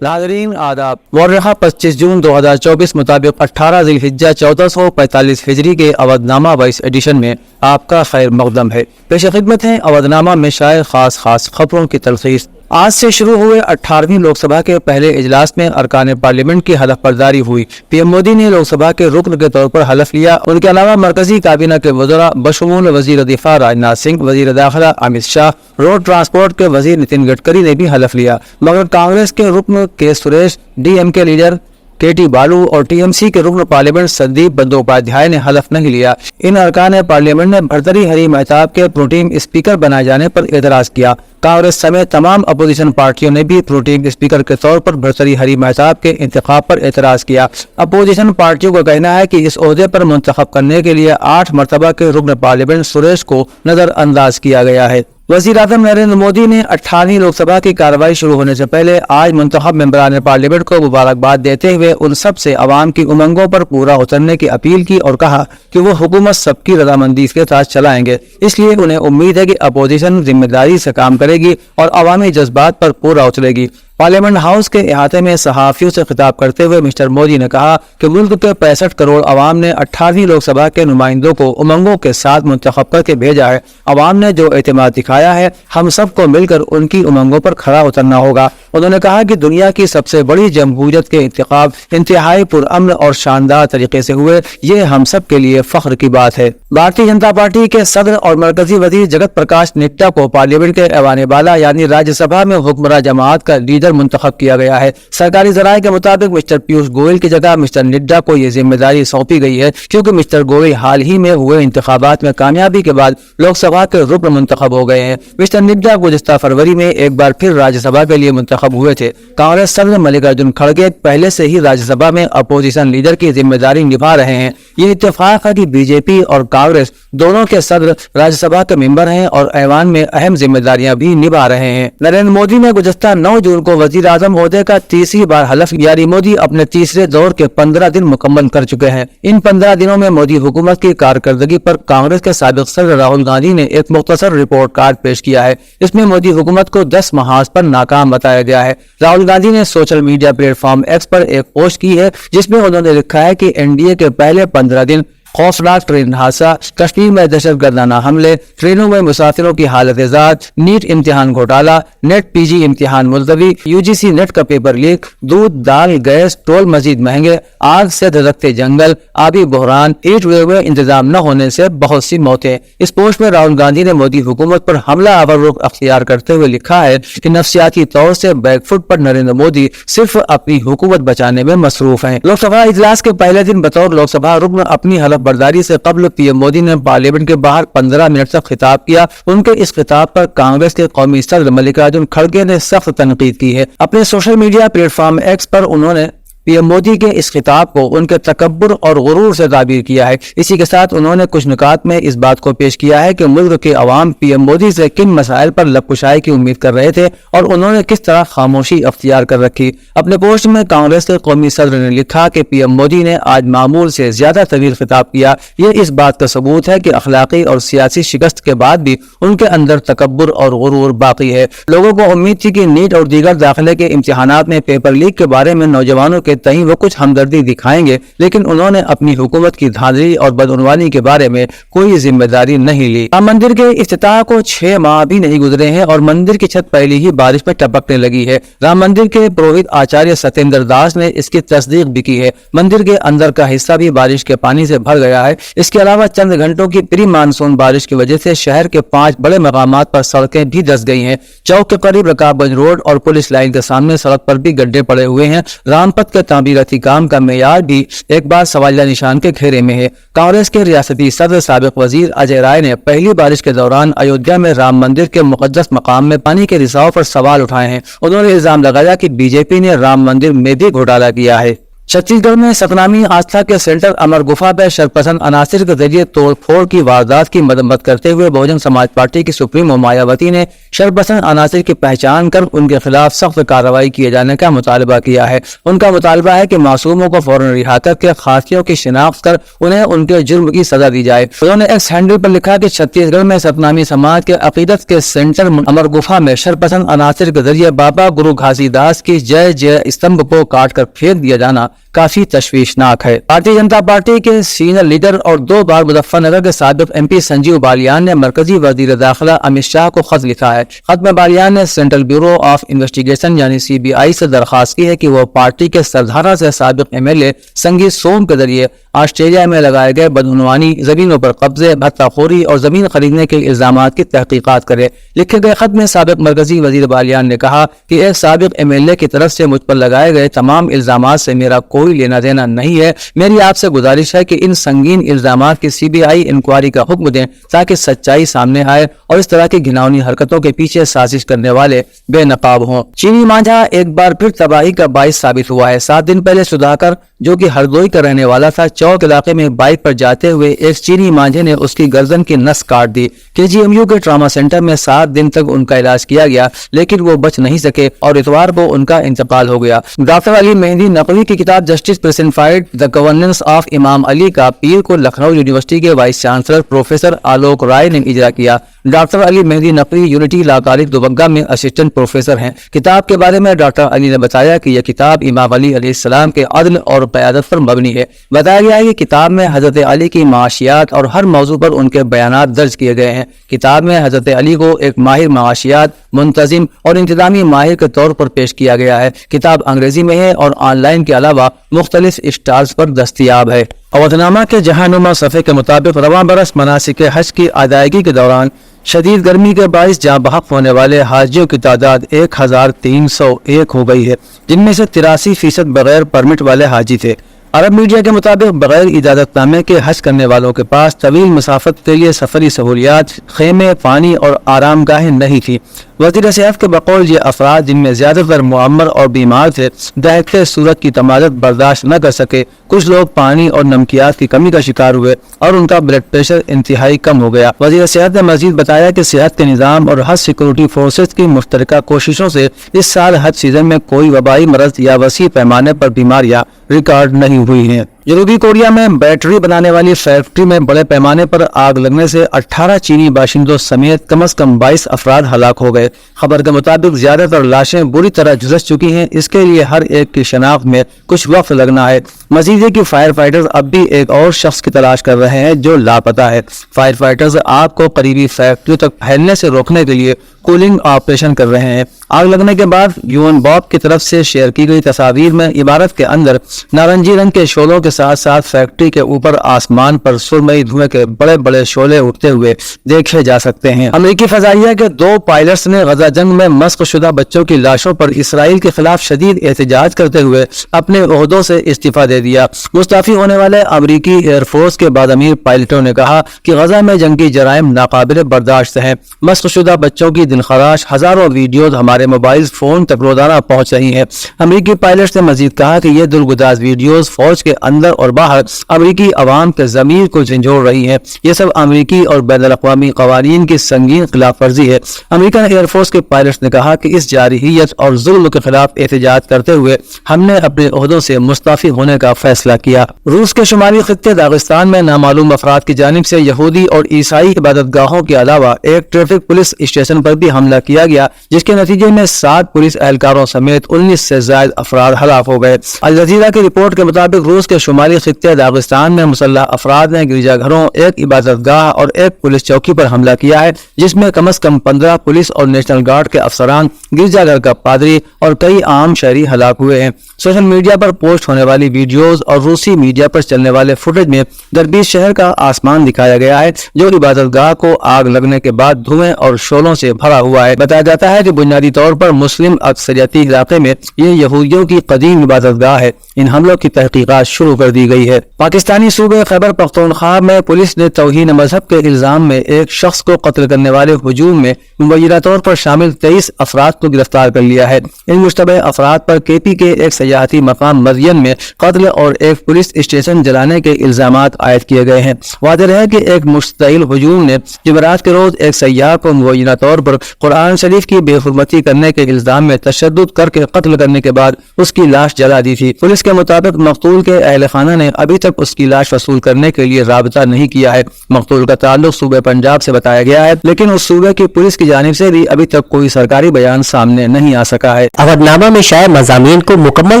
नाज़रीन आदाब। मौर्रखा 25 जून 2024 मुताबिक 18 ज़िलहिज्जा 1445 हिजरी के अवधनामा 22 एडिशन में आपका खैर मकदम है। पेश खिदमत है अवधनामा में शाये खास खबरों की तलखीस। आज से शुरू हुए 18वीं लोकसभा के पहले इजलास में अरकान पार्लियामेंट की हलफ बर्दारी हुई। पीएम मोदी ने लोकसभा के रुकन के तौर पर हलफ लिया। उनके अलावा मरकजी काबीना के वज़रा बशमूल वज़ीर दिफा राजनाथ सिंह, वज़ीर दाखिला अमित शाह, रोड ट्रांसपोर्ट के वज़ीर नितिन गडकरी ने भी हलफ लिया, मगर कांग्रेस के रुकन के सुरेश, डीएमके लीडर केटी बालू और टीएमसी के रुकन पार्लियामेंट संदीप बंदोपाध्याय ने हलफ नहीं लिया। इन अरकान पार्लियामेंट ने भर्तरी हरी महताब के प्रोटीम स्पीकर बनाए जाने पर एतराज किया। कांग्रेस समेत तमाम अपोजिशन पार्टियों ने भी प्रोटीम स्पीकर के तौर पर भर्तरी हरी महताब के इंतखाब पर एतराज किया। अपोजिशन पार्टियों का कहना है कि इस ओहदे पर मुंतखब करने के लिए 8 मरतबा के रुकन पार्लियामेंट सुरेश को नजरअंदाज किया गया है। वज़ीर आज़म नरेंद्र मोदी ने 18वीं लोकसभा की कार्रवाई शुरू होने से पहले आज मुंतखब मेंबरान पार्लियामेंट को मुबारकबाद देते हुए उन सब से अवाम की उमंगों पर पूरा उतरने की अपील की और कहा कि वो हुकूमत सबकी रजामंदी के साथ चलाएंगे। इसलिए उन्हें उम्मीद है कि अपोजिशन जिम्मेदारी से काम करेगी और अवामी जज्बात पर पूरा उतरेगी। पार्लियामेंट हाउस के अहाते में सहाफियों से खिताब करते हुए मिस्टर मोदी ने कहा कि मुल्क के 65 करोड़ अवाम ने 18वीं लोकसभा के नुमाइंदों को उमंगों के साथ मुंतखब करके भेजा है। अवाम ने जो एतमाद दिखाया है, हम सबको मिलकर उनकी उमंगों पर खरा उतरना होगा। उन्होंने कहा कि दुनिया की सबसे बड़ी जमहूरियत के इंतखाब इंतहाई पुरअमन और शानदार तरीके से हुए, ये हम सब के लिए फख्र की बात है। भारतीय जनता पार्टी के सदर और मरकजी वजीर जगत प्रकाश निट्टा को पार्लियामेंट के ऐवान बाला यानी राज्यसभा में हुक्मरान जमात का लीडर मुंतखब किया गया है। सरकारी ज़राए के मुताबिक मिस्टर पीयूष गोयल की जगह मिस्टर निड्डा को ये जिम्मेदारी सौंपी गई है, क्योंकि मिस्टर गोयल हाल ही में हुए इंतखाबात में कामयाबी के बाद लोकसभा के रुकन मुंतखब हो गए हैं। मिस्टर निड्डा गुज़िश्ता फरवरी में एक बार फिर राज्यसभा के लिए मुंतखब हुए थे। कांग्रेस सदर मल्लिकार्जुन खड़गे पहले से ही राज्यसभा में अपोजिशन लीडर की जिम्मेदारी निभा रहे हैं। ये इत्तेफाक है कि बीजेपी और कांग्रेस दोनों के सदर राज्यसभा के मेंबर हैं और ऐवान में अहम जिम्मेदारियां भी निभा रहे हैं। नरेंद्र मोदी ने गुज़िश्ता 9 जून को वज़ीर आज़म ओहदे का तीसरी बार हलफ लिया। मोदी अपने तीसरे दौर के 15 दिन मुकम्मल कर चुके हैं। इन 15 दिनों में मोदी हुकूमत की कारकर्दगी पर कांग्रेस के साबिक सदर राहुल गांधी ने एक मुख्तसर रिपोर्ट कार्ड पेश किया है। इसमें मोदी हुकूमत को 10 महाज पर नाकाम बताया गया है। राहुल गांधी ने सोशल मीडिया प्लेटफॉर्म एक्स पर एक पोस्ट की है, जिसमें उन्होंने लिखा है कि एनडीए के पहले 15 दिन खौफनाक ट्रेन हादसा, कश्मीर में दहशतगर्दाना हमले, ट्रेनों में मुसाफिरों की हालत एजाज, नीट इम्तिहान घोटाला, नेट पीजी इम्तिहान मुलतवी, यूजीसी नेट का पेपर लीक, दूध दाल गैस टोल मजीद महंगे, आग से धधकते जंगल, आबी बहरान, ईट वे इंतजाम न होने से बहुत सी मौतें। इस पोस्ट में राहुल गांधी ने मोदी हुकूमत पर हमला आवर रुख अख्तियार करते हुए लिखा है कि नफ्सियाती तौर से बैकफुट पर नरेंद्र मोदी सिर्फ अपनी हुकूमत बचाने में मसरूफ हैं। लोकसभा इजलास के पहले दिन बतौर लोकसभा रुकन अपनी हलफ बर्दारी से कबल पीएम मोदी ने पार्लियामेंट के बाहर 15 मिनट तक खिताब किया। उनके इस खिताब पर कांग्रेस के कौमी सदर मल्लिकार्जुन खड़गे ने सख्त तनकीद की है। अपने सोशल मीडिया प्लेटफॉर्म एक्स पर उन्होंने पीएम मोदी के इस खिताब को उनके तकब्बुर और गुरूर से ताबीर किया है। इसी के साथ उन्होंने कुछ नुकात में इस बात को पेश किया है कि मुल्क के अवाम पीएम मोदी से किन मसाइल पर लबकुशाई की उम्मीद कर रहे थे और उन्होंने किस तरह खामोशी अख्तियार कर रखी। अपने पोस्ट में कांग्रेस के कौमी सदर ने लिखा कि पीएम मोदी ने आज मामूल से ज्यादा तवील खिताब किया। ये इस बात का सबूत है कि अखलाकी और सियासी शिकस्त के बाद भी उनके अंदर तकब्बुर और गुरूर बाकी है। लोगों को उम्मीद थी कि नीट और दीगर दाखिले के इम्तिहानात में पेपर लीक के बारे में नौजवानों के तई वो कुछ हमदर्दी दिखाएंगे, लेकिन उन्होंने अपनी हुकूमत की धांधली और बदउनवानी के बारे में कोई जिम्मेदारी नहीं ली। राम मंदिर के इफ्तिताह को 6 माह भी नहीं गुजरे हैं और मंदिर की छत पहले ही बारिश में टपकने लगी है। राम मंदिर के पुरोहित आचार्य सत्येंद्र दास ने इसकी तस्दीक भी की है। मंदिर के अंदर का हिस्सा भी बारिश के पानी से भर गया है। इसके अलावा चंद घंटों की प्री मानसून बारिश की वजह से शहर के 5 बड़े मकामात पर सड़कें भी धंस गई हैं। चौक के करीब रकाबगंज रोड और पुलिस लाइन के सामने सड़क पर भी गड्ढे पड़े हुए हैं। रामपथ के तामीराती काम का मेयार भी एक बार सवालिया निशान के घेरे में है। कांग्रेस के रियासती सदर साबिक वजीर अजय राय ने पहली बारिश के दौरान अयोध्या में राम मंदिर के मुकद्दस मकाम में पानी के रिसाव पर सवाल उठाए हैं। उन्होंने इल्जाम लगाया कि बीजेपी ने राम मंदिर में भी घोटाला किया है। छत्तीसगढ़ में सतनामी आस्था के सेंटर अमर गुफा पर शरपसंद अनासिर के जरिए तोड़ फोड़ की वारदात की मदम्मत करते हुए बहुजन समाज पार्टी की सुप्रीमो मायावती ने शरपसंद अनासिर की पहचान कर उनके खिलाफ सख्त कार्रवाई किए जाने का मुतालबा किया है। उनका मुतालबा है कि मासूमों को फौरन रिहा करके खासियों की शिनाख्त कर उन्हें उनके जुर्म की सजा दी जाए। उन्होंने एक्स हैंडल पर लिखा कि छत्तीसगढ़ में सतनामी समाज के अकीदत के सेंटर अमर गुफा में शरपसंद अनासिर के जरिए बाबा गुरु घासीदास की जय जय स्तंभ को काट कर फेंक दिया जाना काफी तशवीशनाक है। भारतीय जनता पार्टी के सीनियर लीडर और 2 बार मुजफ्फरनगर के साबिक MP संजीव बालियान ने मरकजी वजीर दाखिला अमित शाह को खत लिखा है। खत में बालियान ने सेंट्रल ब्यूरो ऑफ इन्वेस्टिगेशन यानी CBI से दरखास्त की है कि वो पार्टी के सरधारा से साबिक MLA संगीत सोम के जरिए ऑस्ट्रेलिया में लगाए गए बदउनवानी, जमीनों पर कब्जे, भत्ताखोरी और जमीन खरीदने के इल्जामात की तहकीकात करे। लिखे गए खत में साबिक मरकजी वजीर बालियान ने कहा कि एक साबिक MLA की तरफ से मुझ पर लगाए गए तमाम इल्जामात से मेरा कोई लेना देना नहीं है। मेरी आपसे गुजारिश है कि इन संगीन इल्जामात की CBI इंक्वायरी का हुक्म दें ताकि सच्चाई सामने आए और इस तरह की घिनौनी हरकतों के पीछे साजिश करने वाले बेनकाब हों। चीनी मांझा एक बार फिर तबाही का बाइस साबित हुआ है। 7 दिन पहले सुधाकर, जो कि हरदोई का रहने वाला था, चौक इलाके में बाइक पर जाते हुए एक चीनी मांझे ने उसकी गर्दन की नस काट दी। KGMU के ट्रामा सेंटर में 7 दिन तक उनका इलाज किया गया, लेकिन वो बच नहीं सके और इतवार को उनका इंतकाल हो गया। डॉक्टर अली मेहदी नकवी की किताब justice personified the governance of Imam Ali का पीर को लखनऊ यूनिवर्सिटी के vice chancellor professor Alok Rai ने इजरा किया। Doctor Ali Mehdi Naqvi unity law college Dubagga में असिस्टेंट प्रोफेसर हैं। किताब के बारे में डॉक्टर अली ने बताया कि यह किताब इमाम अली अलैहिस्सलाम के अदल और क़यादत पर मबनी है। बताया गया है कि किताब में हजरत अली की माशियात और हर मौजू पर उनके बयानात दर्ज किए गए हैं। किताब में हजरत अली को एक माहिर माशियात, मुंतजिम और इंतजामी माहिर के तौर पर पेश किया गया है। किताब अंग्रेजी में है और ऑनलाइन के अलावा मुख्तलिफ स्टॉल्स पर दस्तयाब है। अवधनामा के जहानुमा सफ़े के मुताबिक रवां बरस मनासिक हज की अदायगी के दौरान शदीद गर्मी के बाइस जहाँ बहक होने वाले हाजियों की तादाद 1301 हो गई है, जिनमें से 83% बगैर परमिट वाले हाजी थे। अरब मीडिया के मुताबिक बगैर इजाजतनामे के हज करने वालों के पास तवील मुसाफत के लिए सफरी सहूलियात, खेमे, पानी और आरामगाहें नहीं थी। वज़ीर सेहत के बकौल ये अफराद, जिनमें ज्यादातर मुअम्मर और बीमार थे, दहकते सूरज की तमादत बर्दाश्त न कर सके। कुछ लोग पानी और नमकियात की कमी का शिकार हुए और उनका ब्लड प्रेशर इंतहाई कम हो गया। वज़ीर सेहत ने मजीद बताया कि सेहत के निज़ाम और हज सिक्योरिटी फोर्सेज की मुश्तरका कोशिशों से इस साल हज सीजन में कोई वबाई मरज या वसी पैमाने पर बीमारियां रिकॉर्ड नहीं हुई हैं। जनूबी कोरिया में बैटरी बनाने वाली फैक्ट्री में बड़े पैमाने पर आग लगने से 18 चीनी बाशिंदों समेत कम से कम 22 अफराद हलाक हो गए। खबर के मुताबिक ज्यादातर लाशें बुरी तरह झुलस चुकी हैं। इसके लिए हर एक की शनाख्त में कुछ वक्त लगना है। मजीद है कि फायर फाइटर्स अब भी एक और शख्स की तलाश कर रहे हैं जो लापता है। फायर फाइटर्स आग को करीबी फैक्ट्री तक फैलने से रोकने के लिए कूलिंग ऑपरेशन कर रहे हैं। आग लगने के बाद यूएन बॉब की तरफ से शेयर की गई तस्वीर में इमारत के अंदर नारंगी रंग के शोलों के साथ साथ फैक्ट्री के ऊपर आसमान पर सुरमई धुएं के बड़े बड़े शोले उठते हुए देखे जा सकते हैं। अमेरिकी फजाइया के 2 पायलट्स ने गजा जंग में मस्क शुदा बच्चों की लाशों पर इसराइल के खिलाफ शदीद एहतजाज करते हुए अपने ओहदों से इस्तीफा दे दिया। मुस्ताफी होने वाले अमेरिकी एयरफोर्स के बादअमीर पायलटों ने कहा कि गजा में जंगी जराइम नाकाबिल बर्दाश्त हैं। मस्क शुदा बच्चों की दिलखराश हजारों वीडियोज हमारे मोबाइल फोन तक रोजाना पहुंच रही हैं। अमेरिकी पायलट्स ने मजीद कहा कि ये दुर्गुदाज वीडियोज फौज के अंदर और बाहर अमेरिकी अवाम के ज़मीर को झंझोड़ रही है। ये सब अमेरिकी और बैनुल-अक़वामी क़वानीन की संगीन खिलाफ वर्जी है। अमेरिकन एयरफोर्स के पायलट्स ने कहा कि इस जारहियत और जुल्म के खिलाफ एहतजाज करते हुए हमने अपने ओहदों से मुस्ताफी होने का फैसला किया। रूस के शुमाली खित्ते दागिस्तान में नामालूम अफराद की जानिब से यहूदी और ईसाई इबादतगाहों के अलावा एक ट्रैफिक पुलिस स्टेशन पर भी हमला किया गया, जिसके नतीजे में 7 पुलिस एहलकारों समेत 19 से ज्यादा अफराद हलाक हो गए। अल जज़ीरा की रिपोर्ट के मुताबिक रूस के शुमाली खित्ते दागिस्तान में मुसल्लह अफराद ने गिरजाघरों, एक इबादतगाह और एक पुलिस चौकी पर हमला किया है, जिसमें कम से कम 15 पुलिस और नेशनल गार्ड के अफसरान, गिरजाघर का पादरी और कई आम शहरी हलाक हुए हैं। सोशल मीडिया पर पोस्ट होने वाली वीडियोज और रूसी मीडिया पर चलने वाले फुटेज में दरबीश शहर का आसमान दिखाया गया है, जो इबादतगाह को आग लगने के बाद धुएं और शोलों से भरा हुआ है। बताया जाता है कि बुनियादी तौर पर मुस्लिम अक्सरियती इलाके में ये यहूदियों की कदीम इबादतगाह है। इन हमलों की तहकीकात शुरू कर दी गई है। पाकिस्तानी सूबे खैबर पख्तूनख्वा में पुलिस ने तौहीन मजहब के इल्जाम में एक शख्स को कत्ल करने वाले हुजूम में मुबैना तौर पर शामिल 23 अफराद को गिरफ्तार कर लिया है। इन मुश्तबह अफराद पर केपी के एक سیاحتی مقام مدین میں قتل اور ایک پولیس اسٹیشن جلانے کے الزامات عائد کیے گئے ہیں۔ واضح ہے کہ ایک مشتعل ہجوم نے جمعرات کے روز ایک سیاح کو مبینہ طور پر قرآن شریف کی بے حرمتی کرنے کے الزام میں تشدد کر کے قتل کرنے کے بعد اس کی لاش جلا دی تھی۔ پولیس کے مطابق مقتول کے اہل خانہ نے ابھی تک اس کی لاش وصول کرنے کے لیے رابطہ نہیں کیا ہے۔ مقتول کا تعلق صوبہ پنجاب سے بتایا گیا ہے، لیکن اس صوبے کی پولیس کی جانب سے بھی ابھی تک کوئی سرکاری بیان سامنے نہیں آ سکا ہے۔ اودھ نامہ میں شائع مضامین کو مکمل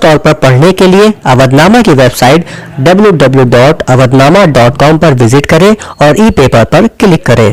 طور پر پڑھنے کے لیے اودھ نامہ کی ویب سائٹ www.awadhnama.com پر وزٹ کریں اور ای پیپر پر کلک کریں۔